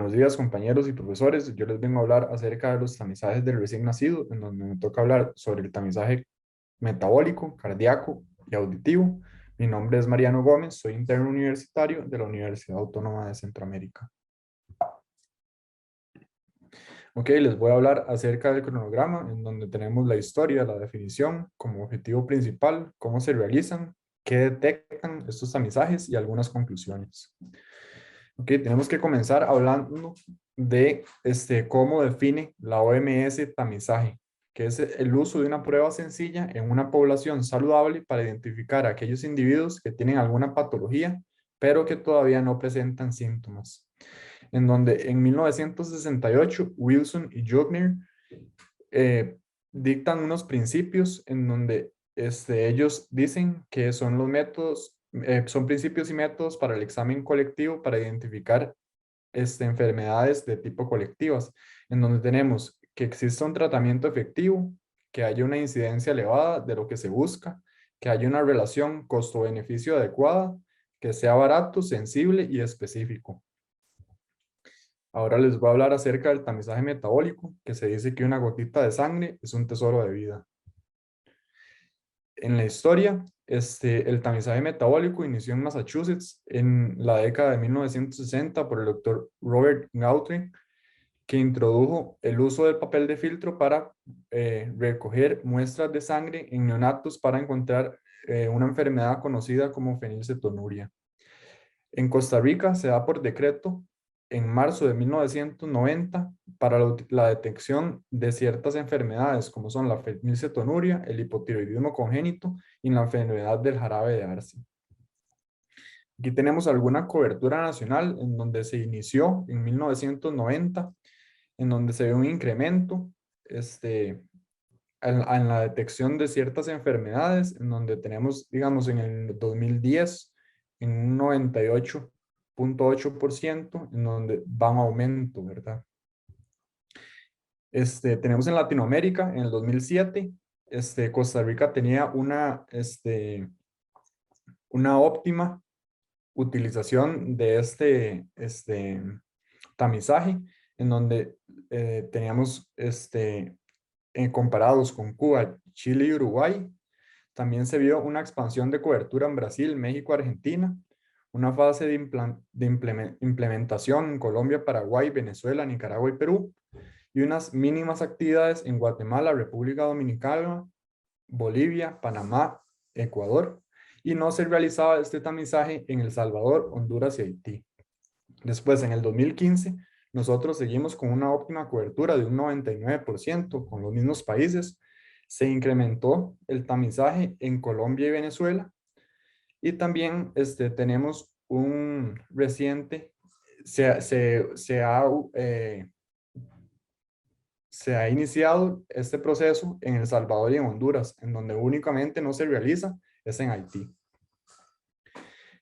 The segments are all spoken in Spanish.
Buenos días, compañeros y profesores. Yo les vengo a hablar acerca de los tamizajes del recién nacido, en donde me toca hablar sobre el tamizaje metabólico, cardíaco y auditivo. Mi nombre es Mariano Gómez, soy interno universitario de la Universidad Autónoma de Centroamérica. Ok, les voy a hablar acerca del cronograma, en donde tenemos la historia, la definición como objetivo principal, cómo se realizan, qué detectan estos tamizajes y algunas conclusiones. Ok, tenemos que comenzar hablando de cómo define la OMS tamizaje, que es el uso de una prueba sencilla en una población saludable para identificar a aquellos individuos que tienen alguna patología, pero que todavía no presentan síntomas. En donde en 1968 Wilson y Jogner dictan unos principios en donde ellos dicen que son los métodos, son principios y métodos para el examen colectivo para identificar enfermedades de tipo colectivas, en donde tenemos que exista un tratamiento efectivo, que haya una incidencia elevada de lo que se busca, que haya una relación costo-beneficio adecuada, que sea barato, sensible y específico. Ahora les voy a hablar acerca del tamizaje metabólico, que se dice que una gotita de sangre es un tesoro de vida. En la historia, el tamizaje metabólico inició en Massachusetts en la década de 1960 por el doctor Robert Gauthrie, que introdujo el uso del papel de filtro para recoger muestras de sangre en neonatos para encontrar una enfermedad conocida como fenilcetonuria. En Costa Rica se da por decreto en marzo de 1990 para la detección de ciertas enfermedades como son la fenilcetonuria, el hipotiroidismo congénito y la enfermedad del jarabe de Arce. Aquí tenemos alguna cobertura nacional en donde se inició en 1990, en donde se ve un incremento en la detección de ciertas enfermedades, en donde tenemos, digamos, en el 2010, en un 98.8%, en donde va un aumento, ¿verdad? Tenemos en Latinoamérica, en el 2007, Costa Rica tenía una óptima utilización de tamizaje, en donde teníamos comparados con Cuba, Chile y Uruguay. También se vio una expansión de cobertura en Brasil, México, Argentina, una fase de implementación en Colombia, Paraguay, Venezuela, Nicaragua y Perú, y unas mínimas actividades en Guatemala, República Dominicana, Bolivia, Panamá, Ecuador, y no se realizaba este tamizaje en El Salvador, Honduras y Haití. Después, en el 2015, nosotros seguimos con una óptima cobertura de un 99% con los mismos países. Se incrementó el tamizaje en Colombia y Venezuela. Y también tenemos un reciente, se ha iniciado este proceso en El Salvador y en Honduras, en donde únicamente no se realiza, es en Haití.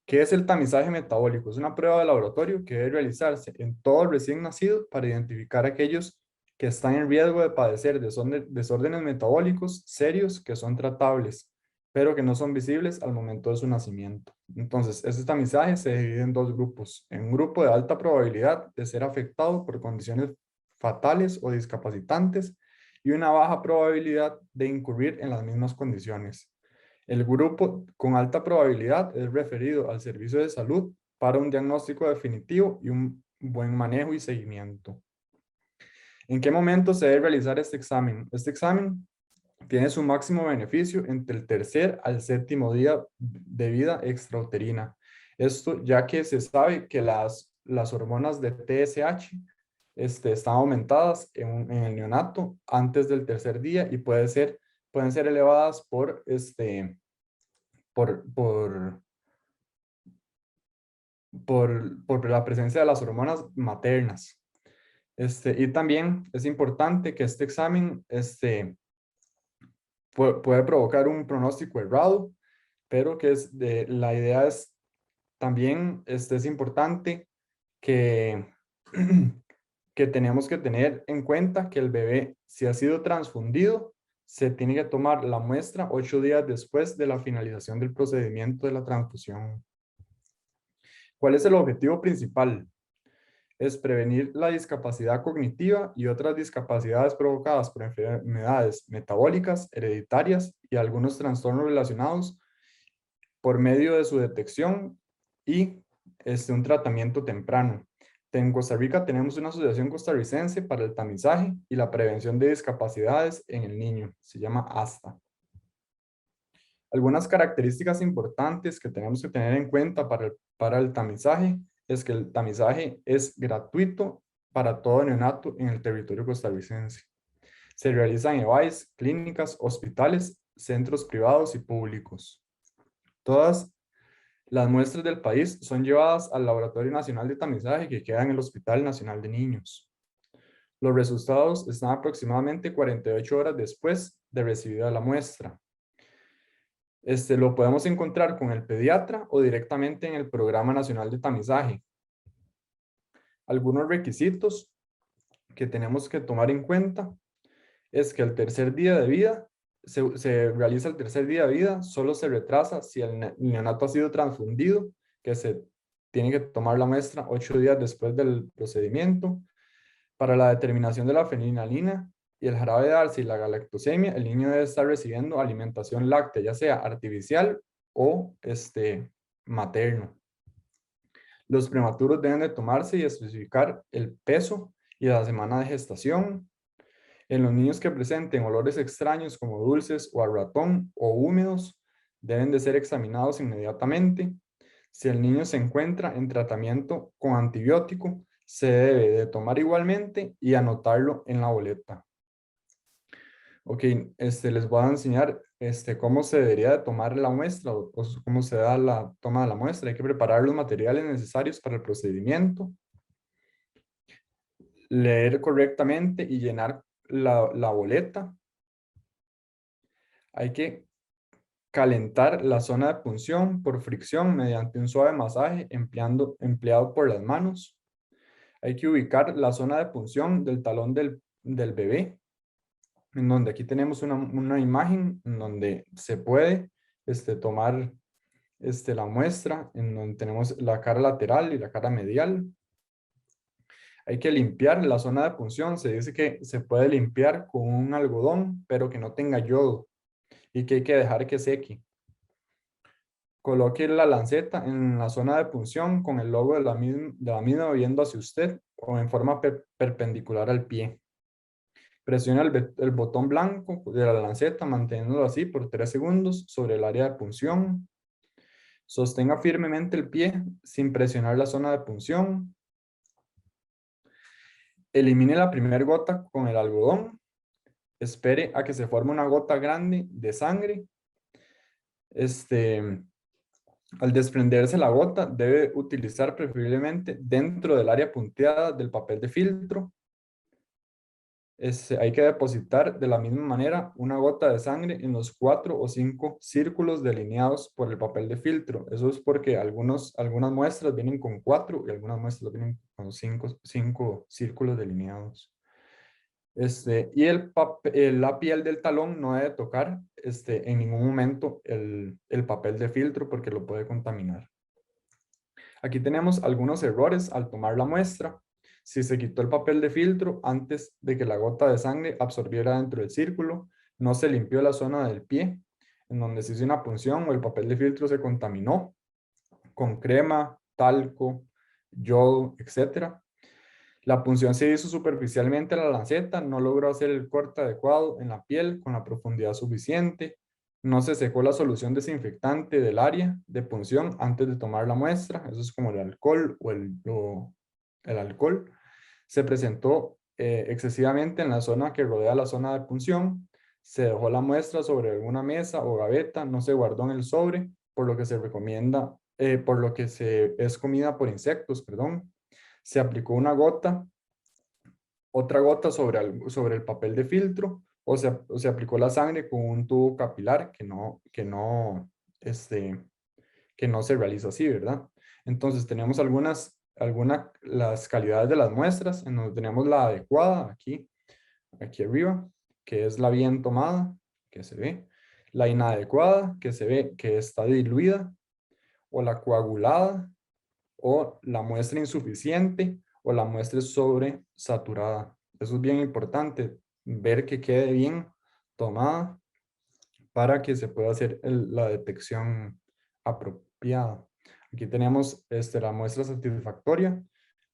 ¿Qué es el tamizaje metabólico? Es una prueba de laboratorio que debe realizarse en todo recién nacido para identificar a aquellos que están en riesgo de padecer desórdenes metabólicos serios que son tratables, pero que no son visibles al momento de su nacimiento. Entonces, este tamizaje se divide en dos grupos. En un grupo de alta probabilidad de ser afectado por condiciones fatales o discapacitantes y una baja probabilidad de incurrir en las mismas condiciones. El grupo con alta probabilidad es referido al servicio de salud para un diagnóstico definitivo y un buen manejo y seguimiento. ¿En qué momento se debe realizar este examen? Este examen tiene su máximo beneficio entre el tercer al séptimo día de vida extrauterina. Esto ya que se sabe que las hormonas de TSH están aumentadas en el neonato antes del tercer día y pueden ser elevadas por la presencia de las hormonas maternas. Y también es importante que este examen puede provocar un pronóstico errado, pero que la idea es también es importante que, que tenemos que tener en cuenta que el bebé, si ha sido transfundido, se tiene que tomar la muestra 8 días después de la finalización del procedimiento de la transfusión. ¿Cuál es el objetivo principal? es prevenir la discapacidad cognitiva y otras discapacidades provocadas por enfermedades metabólicas, hereditarias y algunos trastornos relacionados por medio de su detección y un tratamiento temprano. En Costa Rica tenemos una asociación costarricense para el tamizaje y la prevención de discapacidades en el niño. Se llama ASTA. Algunas características importantes que tenemos que tener en cuenta para el tamizaje es que el tamizaje es gratuito para todo neonato en el territorio costarricense. Se realizan EVAIS, clínicas, hospitales, centros privados y públicos. Todas las muestras del país son llevadas al Laboratorio Nacional de Tamizaje que queda en el Hospital Nacional de Niños. Los resultados están aproximadamente 48 horas después de recibida la muestra. Lo podemos encontrar con el pediatra o directamente en el Programa Nacional de Tamizaje. Algunos requisitos que tenemos que tomar en cuenta es que el tercer día de vida, se realiza el tercer día de vida, solo se retrasa si el neonato ha sido transfundido, que se tiene que tomar la muestra 8 días después del procedimiento. Para la determinación de la fenilalina y el jarabe de Darcy y la galactosemia, el niño debe estar recibiendo alimentación láctea, ya sea artificial o materno. Los prematuros deben de tomarse y especificar el peso y la semana de gestación. En los niños que presenten olores extraños como dulces o a ratón o húmedos, deben de ser examinados inmediatamente. Si el niño se encuentra en tratamiento con antibiótico, se debe de tomar igualmente y anotarlo en la boleta. Ok, les voy a enseñar cómo se debería de tomar la muestra o cómo se da la toma de la muestra. Hay que preparar los materiales necesarios para el procedimiento, leer correctamente y llenar la boleta. Hay que calentar la zona de punción por fricción mediante un suave masaje empleado por las manos. Hay que ubicar la zona de punción del talón del bebé, en donde aquí tenemos una imagen en donde se puede tomar la muestra, en donde tenemos la cara lateral y la cara medial. Hay que limpiar la zona de punción. Se dice que se puede limpiar con un algodón, pero que no tenga yodo y que hay que dejar que seque. Coloque la lanceta en la zona de punción con el logo de la misma viendo hacia usted o en forma perpendicular al pie. Presione el botón blanco de la lanceta manteniéndolo así por 3 segundos sobre el área de punción. Sostenga firmemente el pie sin presionar la zona de punción. Elimine la primera gota con el algodón. Espere a que se forme una gota grande de sangre. Al desprenderse la gota, debe utilizar preferiblemente dentro del área punteada del papel de filtro. Hay que depositar de la misma manera una gota de sangre en los 4 o 5 círculos delineados por el papel de filtro. Eso es porque algunas muestras vienen con 4 y algunas muestras vienen con 5 círculos delineados. Y la piel del talón no debe tocar en ningún momento el papel de filtro porque lo puede contaminar. Aquí tenemos algunos errores al tomar la muestra. Si se quitó el papel de filtro antes de que la gota de sangre absorbiera dentro del círculo, no se limpió la zona del pie en donde se hizo una punción o el papel de filtro se contaminó con crema, talco, yodo, etc. La punción se hizo superficialmente a la lanceta, no logró hacer el corte adecuado en la piel con la profundidad suficiente, no se secó la solución desinfectante del área de punción antes de tomar la muestra, eso es como el alcohol o el alcohol. Se presentó excesivamente en la zona que rodea la zona de punción, se dejó la muestra sobre alguna mesa o gaveta, no se guardó en el sobre, por lo que se recomienda, es comida por insectos, perdón. Se aplicó una gota, otra gota sobre el papel de filtro, o se aplicó la sangre con un tubo capilar que no se realiza así, ¿verdad? Entonces tenemos las calidades de las muestras, en donde tenemos la adecuada aquí arriba, que es la bien tomada, que se ve, la inadecuada, que se ve que está diluida, o la coagulada, o la muestra insuficiente, o la muestra es sobresaturada. Eso es bien importante, ver que quede bien tomada para que se pueda hacer la detección apropiada. Aquí tenemos la muestra satisfactoria,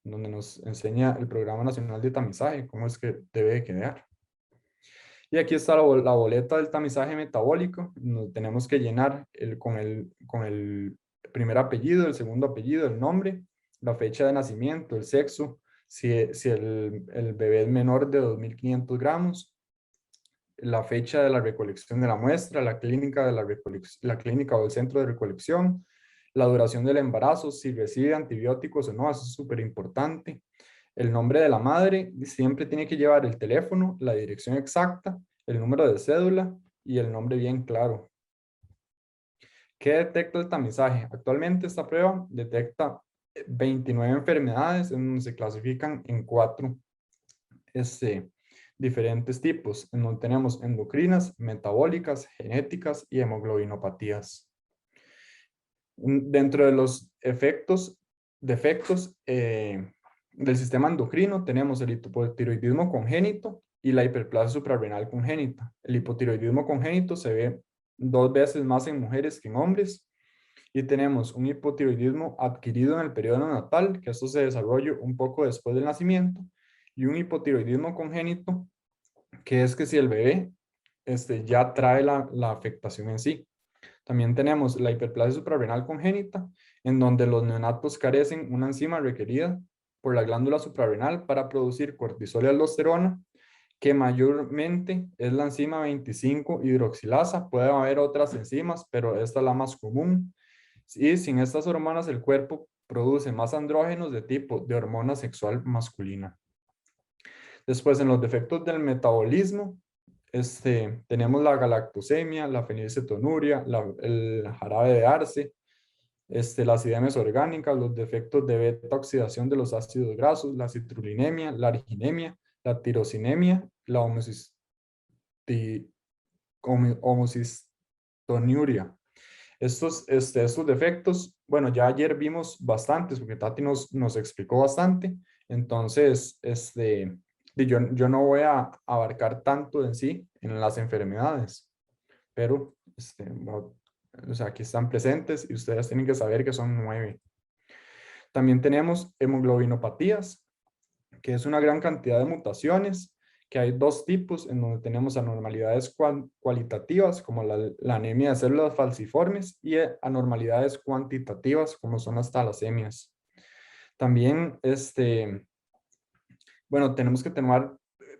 donde nos enseña el Programa Nacional de Tamizaje, cómo es que debe de quedar. Y aquí está la boleta del tamizaje metabólico. Nos tenemos que llenar con el primer apellido, el segundo apellido, el nombre, la fecha de nacimiento, el sexo, si el bebé es menor de 2.500 gramos, la fecha de la recolección de la muestra, la clínica, la clínica o el centro de recolección, la duración del embarazo, si recibe antibióticos o no, eso es súper importante. El nombre de la madre siempre tiene que llevar el teléfono, la dirección exacta, el número de cédula y el nombre bien claro. ¿Qué detecta el tamizaje? Actualmente esta prueba detecta 29 enfermedades en donde se clasifican en 4 diferentes tipos, en donde tenemos endocrinas, metabólicas, genéticas y hemoglobinopatías. Dentro de los defectos del sistema endocrino tenemos el hipotiroidismo congénito y la hiperplasia suprarrenal congénita. El hipotiroidismo congénito se ve 2 veces más en mujeres que en hombres, y tenemos un hipotiroidismo adquirido en el periodo neonatal, que esto se desarrolla un poco después del nacimiento, y un hipotiroidismo congénito, que es que si el bebé ya trae la afectación en sí. También tenemos la hiperplasia suprarrenal congénita, en donde los neonatos carecen una enzima requerida por la glándula suprarrenal para producir cortisol y aldosterona, que mayormente es la enzima 25 hidroxilasa. Puede haber otras enzimas, pero esta es la más común. Y sin estas hormonas, el cuerpo produce más andrógenos de tipo de hormona sexual masculina. Después, en los defectos del metabolismo, tenemos la galactosemia, la fenilcetonuria, el jarabe de arce, las acidemias orgánicas, los defectos de beta oxidación de los ácidos grasos, la citrullinemia, la arginemia, la tirosinemia, la homocistoniuria. Estos defectos, bueno, ya ayer vimos bastantes porque Tati nos explicó bastante, entonces yo no voy a abarcar tanto en sí en las enfermedades, pero o sea, aquí están presentes y ustedes tienen que saber que son 9. También tenemos hemoglobinopatías, que es una gran cantidad de mutaciones, que hay 2 tipos, en donde tenemos anormalidades cualitativas, como la anemia de células falciformes, y anormalidades cuantitativas, como son las talasemias. También, bueno, tenemos que tener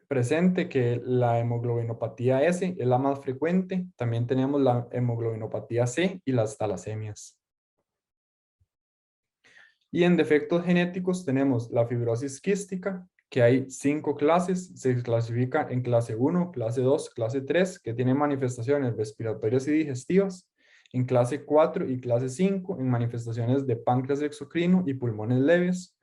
presente que la hemoglobinopatía S es la más frecuente. También tenemos la hemoglobinopatía C y las talasemias. Y en defectos genéticos tenemos la fibrosis quística, que hay 5 clases, se clasifica en clase 1, clase 2, clase 3, que tienen manifestaciones respiratorias y digestivas, en clase 4 y clase 5, en manifestaciones de páncreas exocrino y pulmones leves.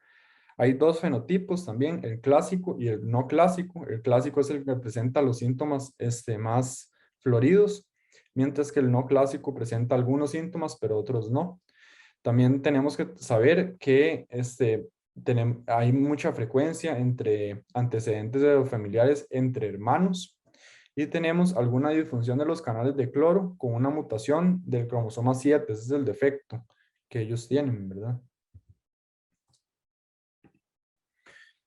Hay 2 fenotipos también, el clásico y el no clásico. El clásico es el que presenta los síntomas más floridos, mientras que el no clásico presenta algunos síntomas, pero otros no. También tenemos que saber que hay mucha frecuencia entre antecedentes de los familiares entre hermanos, y tenemos alguna disfunción de los canales de cloro con una mutación del cromosoma 7. Ese es el defecto que ellos tienen, ¿verdad?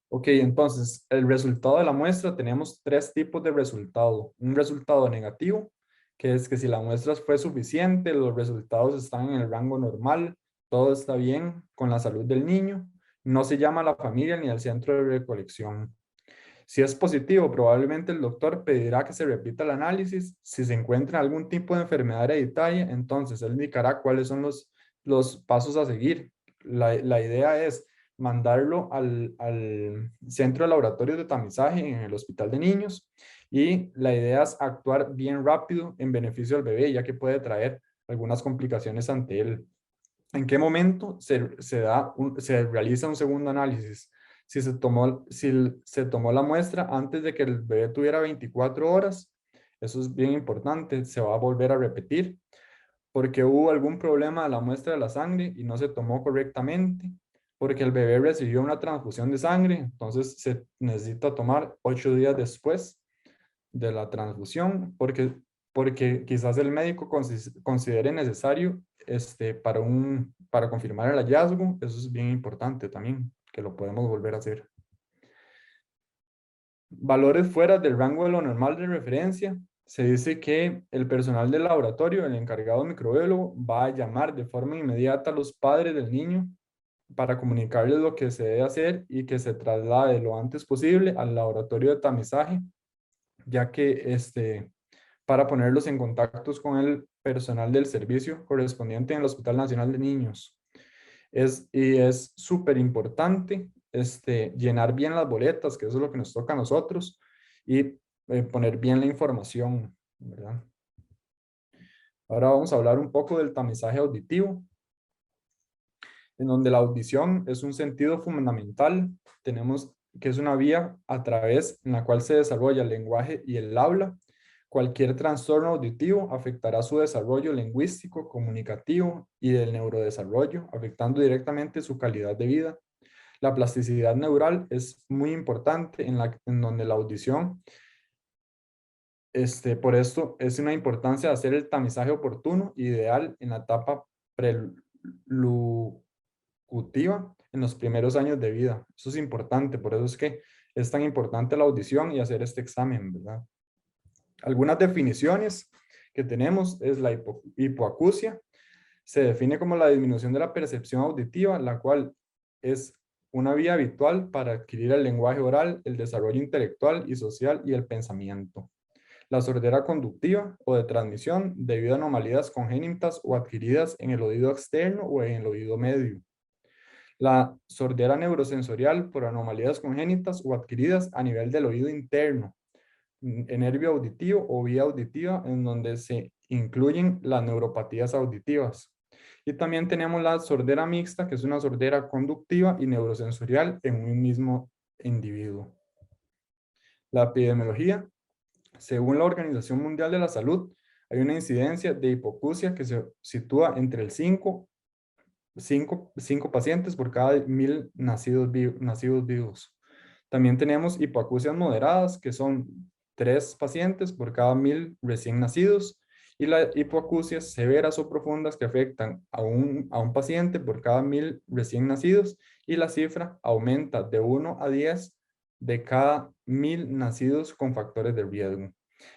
Ok, entonces el resultado de la muestra, tenemos 3 tipos de resultado. Un resultado negativo, que es que si la muestra fue suficiente, los resultados están en el rango normal, todo está bien con la salud del niño, no se llama a la familia ni al centro de recolección. Si es positivo, probablemente el doctor pedirá que se repita el análisis. Si se encuentra algún tipo de enfermedad hereditaria, entonces él indicará cuáles son los pasos a seguir. La idea es mandarlo al centro de laboratorios de tamizaje en el hospital de niños, y la idea es actuar bien rápido en beneficio del bebé, ya que puede traer algunas complicaciones ante él. ¿En qué momento se realiza un segundo análisis? Si se tomó la muestra antes de que el bebé tuviera 24 horas, eso es bien importante, se va a volver a repetir porque hubo algún problema de la muestra de la sangre y no se tomó correctamente, porque el bebé recibió una transfusión de sangre, entonces se necesita tomar 8 días después de la transfusión, porque quizás el médico considere necesario para confirmar el hallazgo. Eso es bien importante también, que lo podemos volver a hacer. Valores fuera del rango de lo normal de referencia. Se dice que el personal del laboratorio, el encargado microbiólogo, va a llamar de forma inmediata a los padres del niño para comunicarles lo que se debe hacer y que se traslade lo antes posible al laboratorio de tamizaje, ya que para ponerlos en contactos con el personal del servicio correspondiente en el Hospital Nacional de Niños. Y es súper importante llenar bien las boletas, que eso es lo que nos toca a nosotros, y poner bien la información, ¿verdad? Ahora vamos a hablar un poco del tamizaje auditivo, en donde la audición es un sentido fundamental. Tenemos que es una vía a través en la cual se desarrolla el lenguaje y el habla. Cualquier trastorno auditivo afectará su desarrollo lingüístico, comunicativo y del neurodesarrollo, afectando directamente su calidad de vida. La plasticidad neural es muy importante en donde la audición, por esto es una importancia de hacer el tamizaje oportuno, ideal en la etapa preludiva en los primeros años de vida. Eso es importante, por eso es que es tan importante la audición y hacer este examen, ¿verdad? Algunas definiciones que tenemos es la hipoacusia. Se define como la disminución de la percepción auditiva, la cual es una vía habitual para adquirir el lenguaje oral, el desarrollo intelectual y social y el pensamiento. La sordera conductiva o de transmisión debido a anomalías congénitas o adquiridas en el oído externo o en el oído medio. La sordera neurosensorial por anomalías congénitas o adquiridas a nivel del oído interno, en nervio auditivo o vía auditiva, en donde se incluyen las neuropatías auditivas. Y también tenemos la sordera mixta, que es una sordera conductiva y neurosensorial en un mismo individuo. La epidemiología. Según la Organización Mundial de la Salud, hay una incidencia de hipoacusia que se sitúa entre el 5 pacientes por cada 1000 nacidos vivos. También tenemos hipoacusias moderadas, que son 3 pacientes por cada 1000 recién nacidos, y las hipoacusias severas o profundas, que afectan a un paciente por cada 1000 recién nacidos, y la cifra aumenta de 1 a 10 de cada 1000 nacidos con factores de riesgo.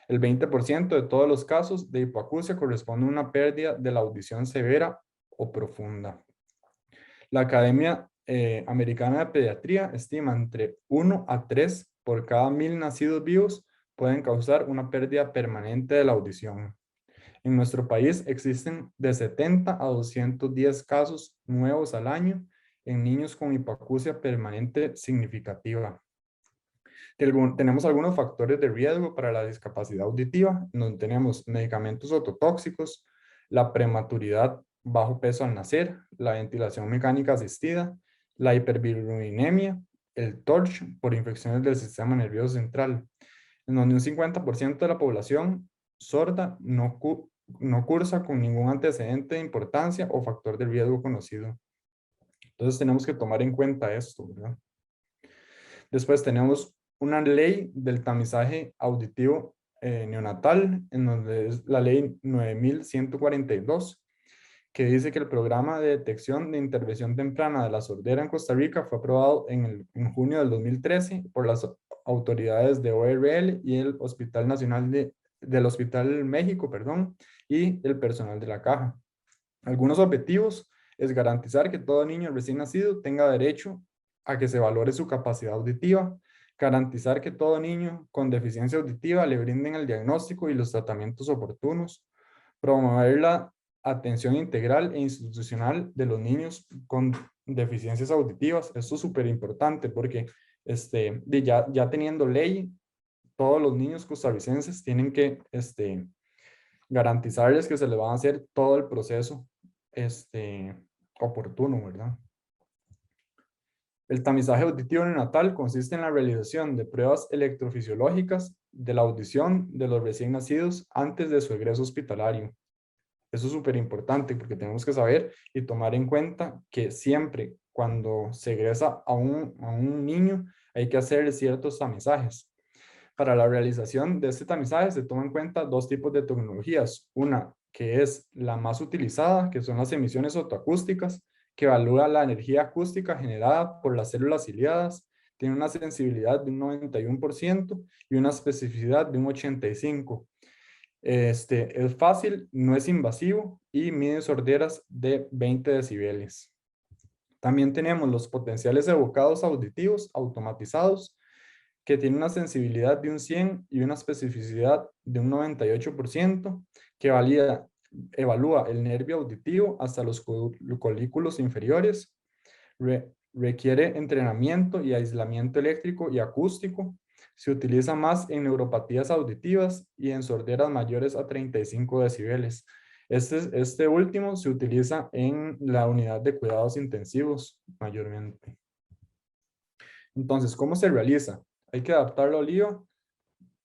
El 20% de todos los casos de hipoacusia corresponde a una pérdida de la audición severa o profunda. La Academia Americana de Pediatría estima entre 1 a 3 por cada 1000 nacidos vivos pueden causar una pérdida permanente de la audición. En nuestro país existen de 70 a 210 casos nuevos al año en niños con hipoacusia permanente significativa. Tenemos algunos factores de riesgo para la discapacidad auditiva, donde tenemos medicamentos ototóxicos, la prematuridad, bajo peso al nacer, la ventilación mecánica asistida, la hiperbilirubinemia, el TORCH por infecciones del sistema nervioso central, en donde un 50% de la población sorda no cursa con ningún antecedente de importancia o factor de riesgo conocido. Entonces tenemos que tomar en cuenta esto, ¿verdad? Después tenemos una ley del tamizaje auditivo neonatal, en donde es la ley 9142, que dice que el programa de detección de intervención temprana de la sordera en Costa Rica fue aprobado en junio del 2013 por las autoridades de ORL y el Hospital Nacional del Hospital México, perdón, y el personal de la caja. Algunos objetivos es garantizar que todo niño recién nacido tenga derecho a que se valore su capacidad auditiva, garantizar que todo niño con deficiencia auditiva le brinden el diagnóstico y los tratamientos oportunos, promover la atención integral e institucional de los niños con deficiencias auditivas. Esto es súper importante porque ya teniendo ley, todos los niños costarricenses tienen que garantizarles que se les va a hacer todo el proceso oportuno, ¿verdad? El tamizaje auditivo neonatal consiste en la realización de pruebas electrofisiológicas de la audición de los recién nacidos antes de su egreso hospitalario. Eso es súper importante porque tenemos que saber y tomar en cuenta que siempre cuando se egresa a un niño, hay que hacerle ciertos tamizajes. Para la realización de este tamizaje se toman en cuenta dos tipos de tecnologías. Una que es la más utilizada, que son las emisiones fotoacústicas, que evalúa la energía acústica generada por las células ciliadas, tiene una sensibilidad de un 91% y una especificidad de un 85%. Es fácil, no es invasivo y mide sorderas de 20 decibeles. También tenemos los potenciales evocados auditivos automatizados, que tiene una sensibilidad de un 100 y una especificidad de un 98%, que evalúa el nervio auditivo hasta los colículos inferiores, requiere entrenamiento y aislamiento eléctrico y acústico, se utiliza más en neuropatías auditivas y en sorderas mayores a 35 decibeles. Este último se utiliza en la unidad de cuidados intensivos mayormente. Entonces, ¿cómo se realiza? Hay que adaptarlo al lío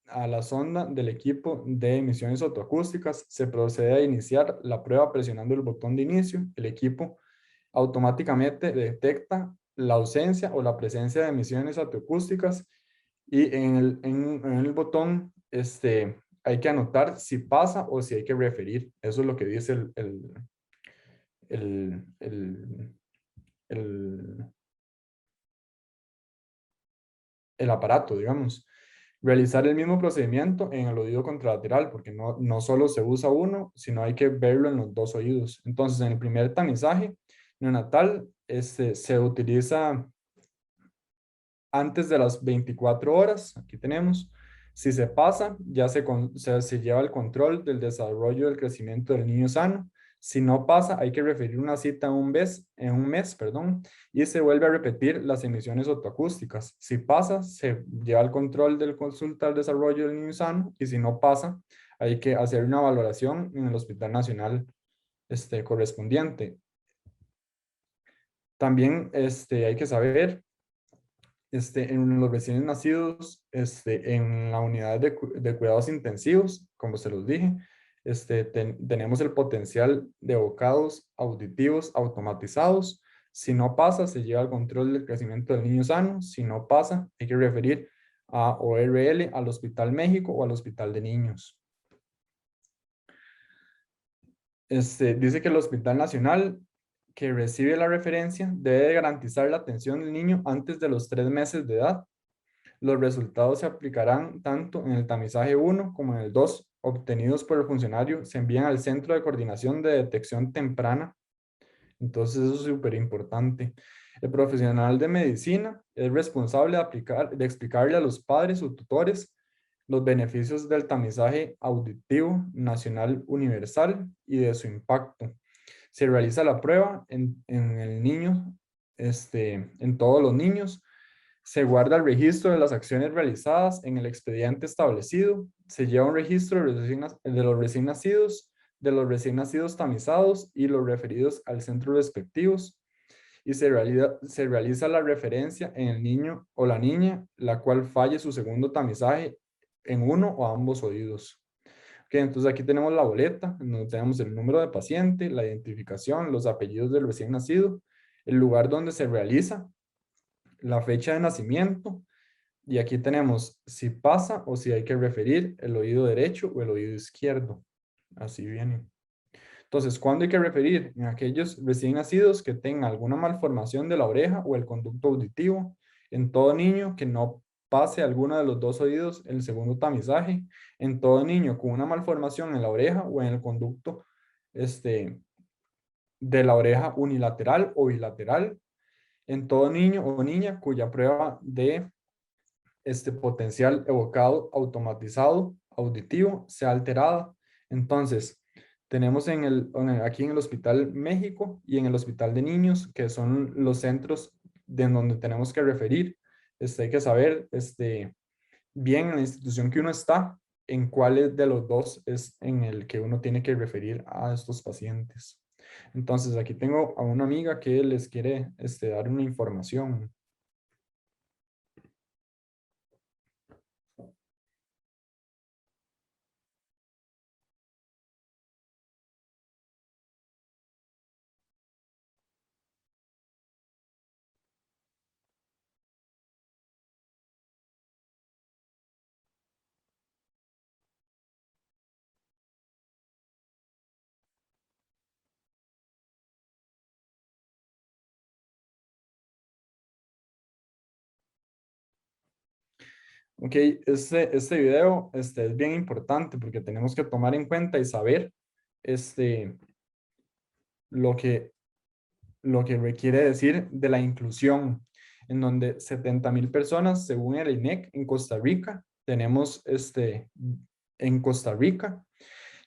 a la sonda del equipo de emisiones autoacústicas. Se procede a iniciar la prueba presionando el botón de inicio. El equipo automáticamente detecta la ausencia o la presencia de emisiones autoacústicas y en el botón hay que anotar si pasa o si hay que referir. Eso es lo que dice el, el, el, el aparato, digamos. Realizar el mismo procedimiento en el oído contralateral, porque no solo se usa uno, sino hay que verlo en los dos oídos. Entonces, en el primer tamizaje neonatal, se utiliza antes de las 24 horas, aquí tenemos. Si se pasa, ya se lleva el control del desarrollo del crecimiento del niño sano. Si no pasa, hay que referir una cita en un mes, perdón, y se vuelve a repetir las emisiones autoacústicas. Si pasa, se lleva el control del consulta al desarrollo del niño sano, y si no pasa, hay que hacer una valoración en el Hospital Nacional correspondiente. También hay que saber en los recién nacidos, en la unidad de cuidados intensivos, como se los dije, tenemos el potencial de evocados auditivos automatizados. Si no pasa, se lleva al control del crecimiento del niño sano. Si no pasa, hay que referir a ORL, al Hospital México o al Hospital de Niños. Dice que el Hospital Nacional que recibe la referencia debe garantizar la atención del niño antes de los 3 meses de edad. Los resultados se aplicarán tanto en el tamizaje 1 como en el 2, obtenidos por el funcionario, se envían al Centro de Coordinación de Detección Temprana. Entonces eso es súper importante. El profesional de medicina es responsable de explicarle a los padres o tutores los beneficios del tamizaje auditivo nacional universal y de su impacto. Se realiza la prueba en el niño, en todos los niños. Se guarda el registro de las acciones realizadas en el expediente establecido. Se lleva un registro de los recién nacidos tamizados y los referidos al centro respectivos. Y se realiza la referencia en el niño o la niña, la cual falle su segundo tamizaje en uno o ambos oídos. Ok, entonces aquí tenemos la boleta, donde tenemos el número de paciente, la identificación, los apellidos del recién nacido, el lugar donde se realiza, la fecha de nacimiento, y aquí tenemos si pasa o si hay que referir el oído derecho o el oído izquierdo. Así viene. Entonces, ¿cuándo hay que referir? En aquellos recién nacidos que tengan alguna malformación de la oreja o el conducto auditivo. En todo niño que no pase alguno de los dos oídos el segundo tamizaje. En todo niño con una malformación en la oreja o en el conducto de la oreja unilateral o bilateral. En todo niño o niña cuya prueba de potencial evocado automatizado auditivo sea alterada. Entonces, tenemos aquí en el Hospital México y en el Hospital de Niños, que son los centros de donde tenemos que referir. Hay que saber bien en la institución que uno está, en cuál de los dos es en el que uno tiene que referir a estos pacientes. Entonces, aquí tengo a una amiga que les quiere dar una información. Ok, este video es bien importante porque tenemos que tomar en cuenta y saber este, lo que, lo que requiere decir de la inclusión, en donde 70,000 personas, según el INEC, en Costa Rica, tenemos en Costa Rica.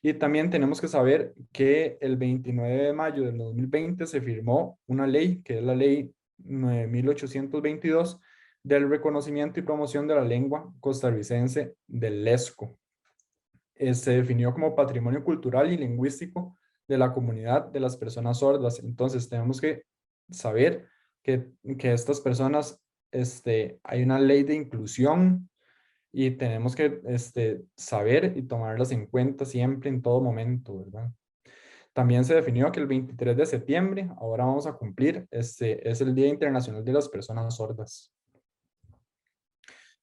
Y también tenemos que saber que el 29 de mayo del 2020 se firmó una ley, que es la ley 9822, del reconocimiento y promoción de la lengua costarricense del LESCO. Se definió como patrimonio cultural y lingüístico de la comunidad de las personas sordas. Entonces tenemos que saber que estas personas, hay una ley de inclusión y tenemos que saber y tomarlas en cuenta siempre, en todo momento, ¿verdad? También se definió que el 23 de septiembre, ahora vamos a cumplir, es el Día Internacional de las Personas Sordas.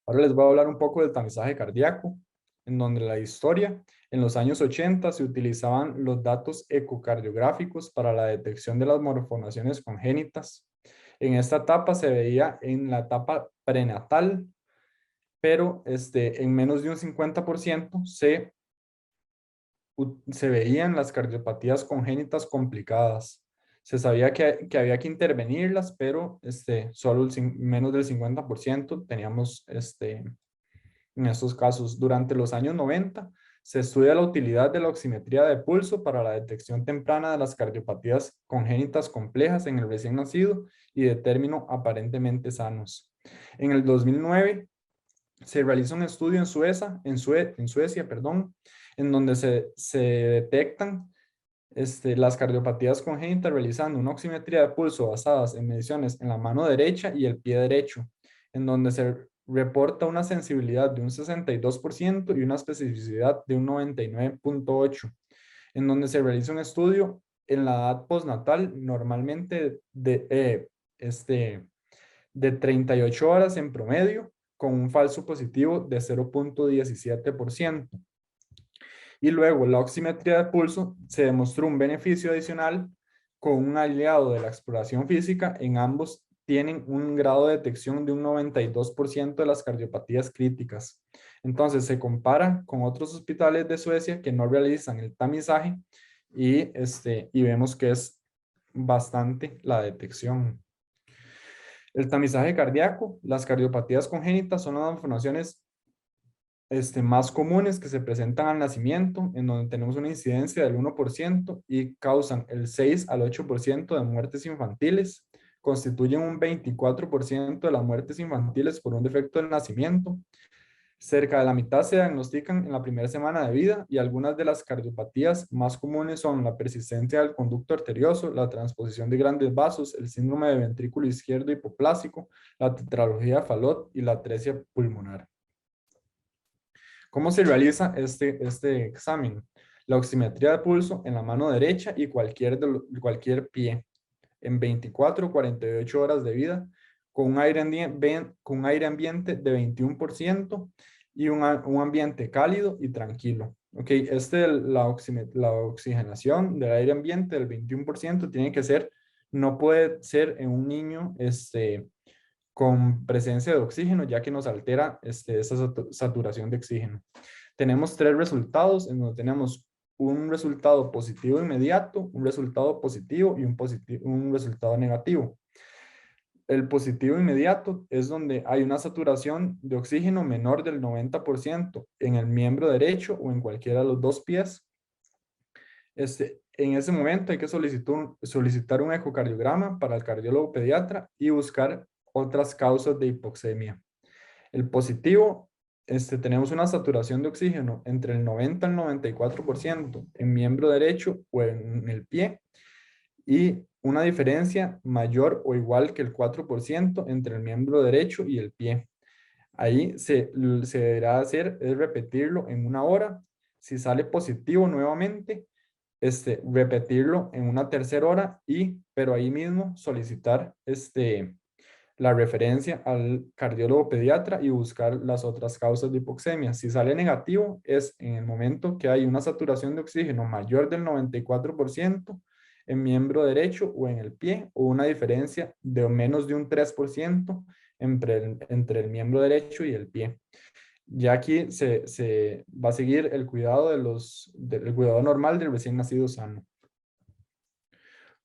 Ahora les voy a hablar un poco del tamizaje cardíaco, en donde la historia, en los años 80 se utilizaban los datos ecocardiográficos para la detección de las malformaciones congénitas. En esta etapa se veía en la etapa prenatal, pero en menos de un 50% se veían las cardiopatías congénitas complicadas. Se sabía que había que intervenirlas, pero solo menos del 50% teníamos en estos casos. Durante los años 90 se estudia la utilidad de la oximetría de pulso para la detección temprana de las cardiopatías congénitas complejas en el recién nacido y de término aparentemente sanos. En el 2009 se realiza un estudio en Suecia, perdón, en donde se detectan las cardiopatías congénitas realizando una oximetría de pulso basadas en mediciones en la mano derecha y el pie derecho, en donde se reporta una sensibilidad de un 62% y una especificidad de un 99,8%, en donde se realiza un estudio en la edad postnatal, normalmente de 38 horas en promedio, con un falso positivo de 0,17%. Y luego la oximetría de pulso se demostró un beneficio adicional con un aliado de la exploración física. En ambos tienen un grado de detección de un 92% de las cardiopatías críticas. Entonces se compara con otros hospitales de Suecia que no realizan el tamizaje y vemos que es bastante la detección. El tamizaje cardíaco, las cardiopatías congénitas son las malformaciones más comunes que se presentan al nacimiento, en donde tenemos una incidencia del 1% y causan el 6 al 8% de muertes infantiles, constituyen un 24% de las muertes infantiles por un defecto del nacimiento. Cerca de la mitad se diagnostican en la primera semana de vida y algunas de las cardiopatías más comunes son la persistencia del conducto arterioso, la transposición de grandes vasos, el síndrome de ventrículo izquierdo hipoplásico, la tetralogía de Fallot y la atresia pulmonar. ¿Cómo se realiza este examen? La oximetría de pulso en la mano derecha y cualquier pie en 24 o 48 horas de vida con un aire ambiente de 21% y un ambiente cálido y tranquilo. Ok, la oxigenación del aire ambiente del 21% tiene que ser, no puede ser en un niño con presencia de oxígeno, ya que nos altera esa saturación de oxígeno. Tenemos tres resultados, en donde tenemos un resultado positivo inmediato, un resultado positivo y un resultado negativo. El positivo inmediato es donde hay una saturación de oxígeno menor del 90% en el miembro derecho o en cualquiera de los dos pies. En ese momento hay que solicitar un ecocardiograma para el cardiólogo pediatra y buscar otras causas de hipoxemia. El positivo, tenemos una saturación de oxígeno entre el 90 al 94% en miembro derecho o en el pie y una diferencia mayor o igual que el 4% entre el miembro derecho y el pie. Ahí se deberá hacer es repetirlo en 1 hora. Si sale positivo nuevamente, repetirlo en una tercera hora pero ahí mismo solicitar la referencia al cardiólogo pediatra y buscar las otras causas de hipoxemia. Si sale negativo, es en el momento que hay una saturación de oxígeno mayor del 94% en miembro derecho o en el pie, o una diferencia de menos de un 3% entre el miembro derecho y el pie. Ya aquí se va a seguir el cuidado del cuidado normal del recién nacido sano.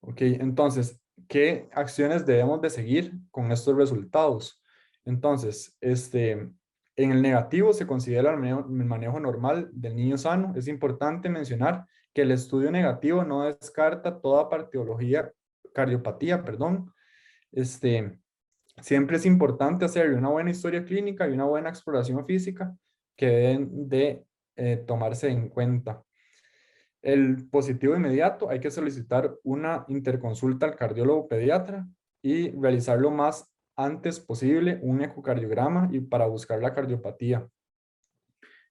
Ok, entonces, ¿qué acciones debemos de seguir con estos resultados? Entonces, en el negativo se considera el manejo normal del niño sano. Es importante mencionar que el estudio negativo no descarta toda cardiopatía, perdón. Siempre es importante hacer una buena historia clínica y una buena exploración física que deben de tomarse en cuenta. El positivo inmediato, hay que solicitar una interconsulta al cardiólogo pediatra y realizar lo más antes posible un ecocardiograma y para buscar la cardiopatía.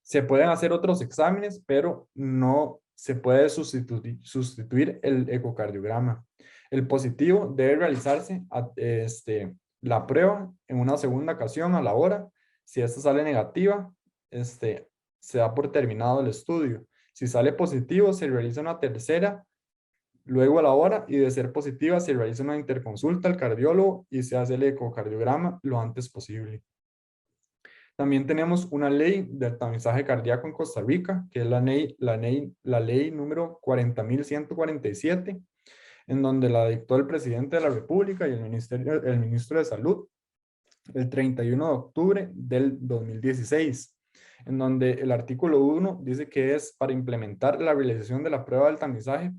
Se pueden hacer otros exámenes, pero no se puede sustituir el ecocardiograma. El positivo debe realizarse la prueba en una segunda ocasión a la hora. Si esta sale negativa, se da por terminado el estudio. Si sale positivo, se realiza una tercera, luego a la hora, y de ser positiva, se realiza una interconsulta al cardiólogo y se hace el ecocardiograma lo antes posible. También tenemos una ley de tamizaje cardíaco en Costa Rica, que es la ley número 40.147, en donde la dictó el presidente de la República y el ministro de Salud el 31 de octubre del 2016, en donde el artículo 1 dice que es para implementar la realización de la prueba del tamizaje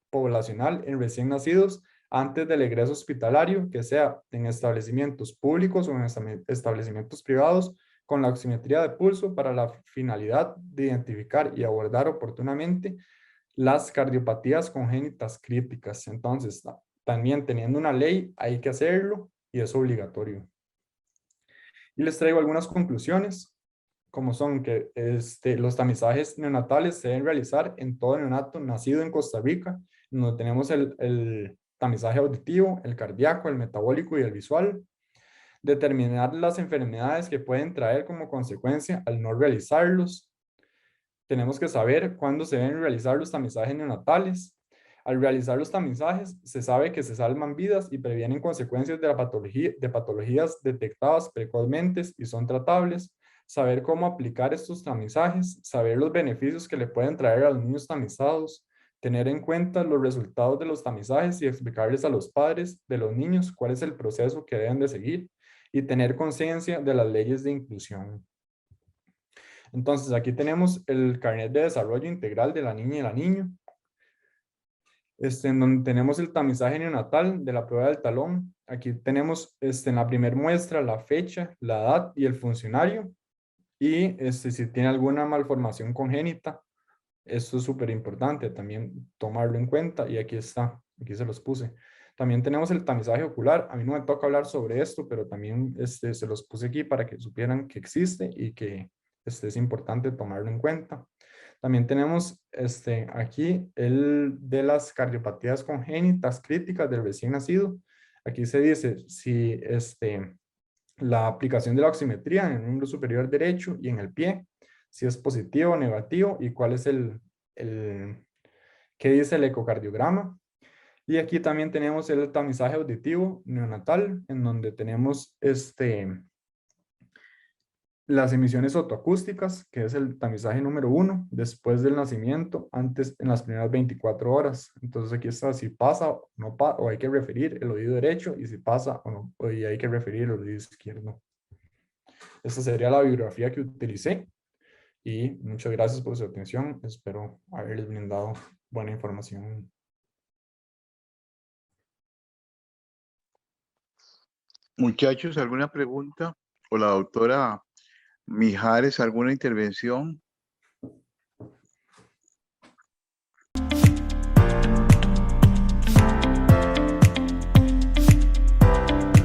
poblacional en recién nacidos antes del egreso hospitalario, que sea en establecimientos públicos o en establecimientos privados, con la oximetría de pulso para la finalidad de identificar y abordar oportunamente las cardiopatías congénitas críticas. Entonces, también teniendo una ley, hay que hacerlo y es obligatorio. Y les traigo algunas conclusiones, como son que los tamizajes neonatales se deben realizar en todo neonato nacido en Costa Rica, donde tenemos el tamizaje auditivo, el cardíaco, el metabólico y el visual. Determinar las enfermedades que pueden traer como consecuencia al no realizarlos. Tenemos que saber cuándo se deben realizar los tamizajes neonatales. Al realizar los tamizajes, se sabe que se salvan vidas y previenen consecuencias de patologías detectadas precozmente y son tratables. Saber cómo aplicar estos tamizajes, saber los beneficios que le pueden traer a los niños tamizados, tener en cuenta los resultados de los tamizajes y explicarles a los padres de los niños cuál es el proceso que deben de seguir y tener conciencia de las leyes de inclusión. Entonces, aquí tenemos el carnet de desarrollo integral de la niña y el niño, en donde tenemos el tamizaje neonatal de la prueba del talón. Aquí tenemos en la primera muestra la fecha, la edad y el funcionario. Y si tiene alguna malformación congénita, esto es súper importante también tomarlo en cuenta. Y aquí está, aquí se los puse. También tenemos el tamizaje ocular. A mí no me toca hablar sobre esto, pero también se los puse aquí para que supieran que existe y que es importante tomarlo en cuenta. También tenemos aquí el de las cardiopatías congénitas críticas del recién nacido. Aquí se dice si la aplicación de la oximetría en el miembro superior derecho y en el pie, si es positivo o negativo y cuál es qué dice el ecocardiograma. Y aquí también tenemos el tamizaje auditivo neonatal, en donde tenemos las emisiones otoacústicas, que es el tamizaje número 1, después del nacimiento, antes en las primeras 24 horas. Entonces aquí está si pasa o no pasa, o hay que referir el oído derecho, y si pasa o no, o hay que referir el oído izquierdo. Esta sería la bibliografía que utilicé, y muchas gracias por su atención. Espero haberles brindado buena información. Muchachos, ¿alguna pregunta? O la doctora Mijares, ¿alguna intervención?